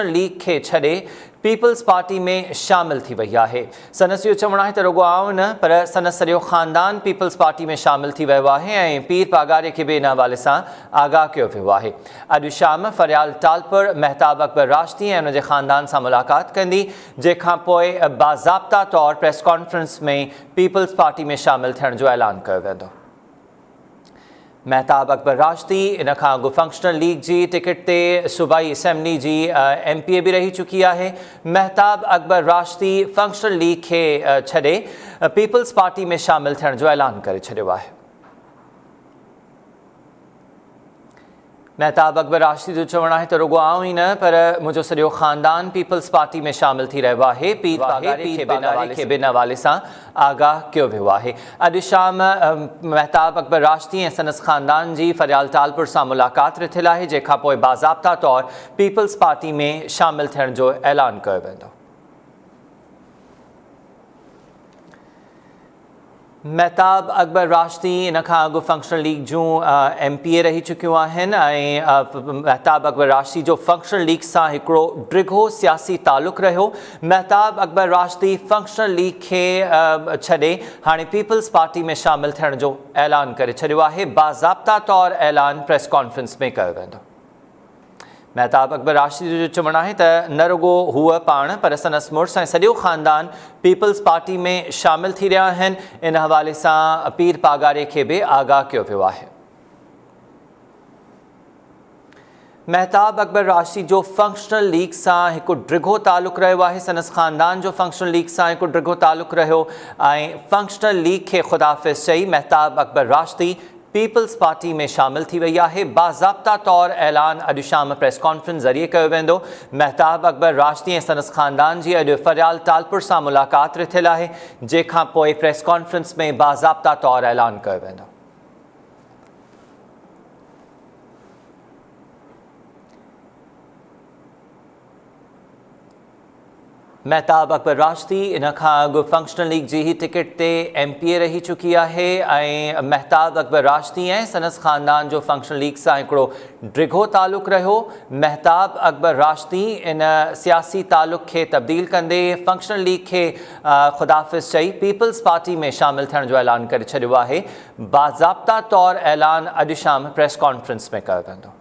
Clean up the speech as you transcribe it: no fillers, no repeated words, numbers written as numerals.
League खे छॾे peoples party में शामिल थी वई आहे। संदसि इहो चवणु आहे त रुॻो आउं न पर संदसि सॼो ख़ानदान पीपल्स पार्टी में शामिल थी वियो आहे ऐं पीर पागारे खे बि इन हवाले सां आगाह कयो वियो आहे। अॼु शाम फरियाल टालपुर महताब अकबर राशिदी ऐं उनजे ख़ानदान सां मुलाक़ात कंदी, जंहिंखां पोइ बाज़ाब्ता तौर प्रेस कॉन्फ्रेंस में पीपल्स पार्टी में शामिल थियण जो ऐलान कयो वेंदो। महताब अकबर राशिदी इन खां अॻु फंक्शनल लीग जी टिकट ते सूबाई असेंबली जी MPA भी रही चुकी है। महताब अकबर राशिदी फंक्शनल लीग खे छॾे पीपल्स पार्टी में शामिल थियण जो ऐलान करे छॾियो आहे। महताब अकबर राशिदी जो चवणु आहे त रुॻो आउं ई न पर मुंहिंजो सॼो ख़ानदान पीपल्स पार्टी में शामिल थी रहियो आहे। पीर पागारे खे बिन हवाले सां आगाह कयो वियो आहे। अॼु शाम महताब अकबर राशिदी ऐं संदसि ख़ानदान जी फरियाल टालपुर सां मुलाक़ात रथियल आहे, जंहिंखां पोइ बाज़ाब्ता तौर पीपल्स पार्टी में शामिल थियण जो ऐलान कयो वेंदो। महताब अकबर राशिदी इन खां अॻु फंक्शनल लीग जूं MPA रही चुकियूं आहिनि ऐं महताब अकबर राशिदी जो फंक्शनल लीग सां हिकिड़ो डिघो सियासी तालुक़ रहियो। महताब अकबर राशिदी फंक्शनल लीग खे छॾे हाणे पीपल्स पार्टी में शामिल थियण जो ऐलान करे छॾियो आहे। बाज़ाब्ता तौर ऐलान प्रेस कॉन्फ्रेंस में कयो वेंदो। महताब अकबर राशिदी जो चवणु आहे त न रुॻो हूअ पाण पर संदसि मुड़ुसु ऐं सॼो ख़ानदान पीपल्स पार्टी में शामिल थी रहिया आहिनि। इन हवाले सां पीर पागारे खे बि आगाह कयो वियो आहे। महताब अकबर राशिदी जो फंक्शनल लीग सां हिकु डिघो तालुक़ रहियो आहे। संदसि ख़ानदान जो फंक्शनल लीग सां हिकु डिघो तालुक़ रहियो ऐं फंक्शनल लीग खे ख़ुदाफ़िज़ चई महताब अकबर राशिदी पीपल्स पार्टी में शामिल थी वई आहे। बाज़ाब्ता तौर ऐलान अॼु शाम प्रेस कॉन्फ्रेंस ज़रिए कयो वेंदो। महताब अकबर राशिदी ऐं संदसि ख़ानदान जी अॼु फरियाल टालपुर सां मुलाक़ात रथियल आहे, जंहिंखां पोइ प्रेस कॉन्फ्रेंस में बाज़ाब्ता तौर ऐलान कयो वेंदो। महताब अकबर राशिदी इन खां अॻु फंक्शनल लीग जी ही टिकट ते MPA रही चुकी है ऐं महताब अकबर राशिदी ऐं संदसि ख़ानदान जो फंक्शनल लीग सां हिकिड़ो डिघो तालुक़ रहियो। महताब अकबर राशिदी इन सियासी तालुक़ खे तब्दील कंदे फंक्शनल लीग खे ख़ुदाफ़िज़ चई पीपल्स पार्टी में शामिल थियण जो ऐलान करे छॾियो आहे। बाज़ाब्ता तौर ऐलान अॼु शाम प्रेस कॉन्फ्रेंस में कयो वेंदो।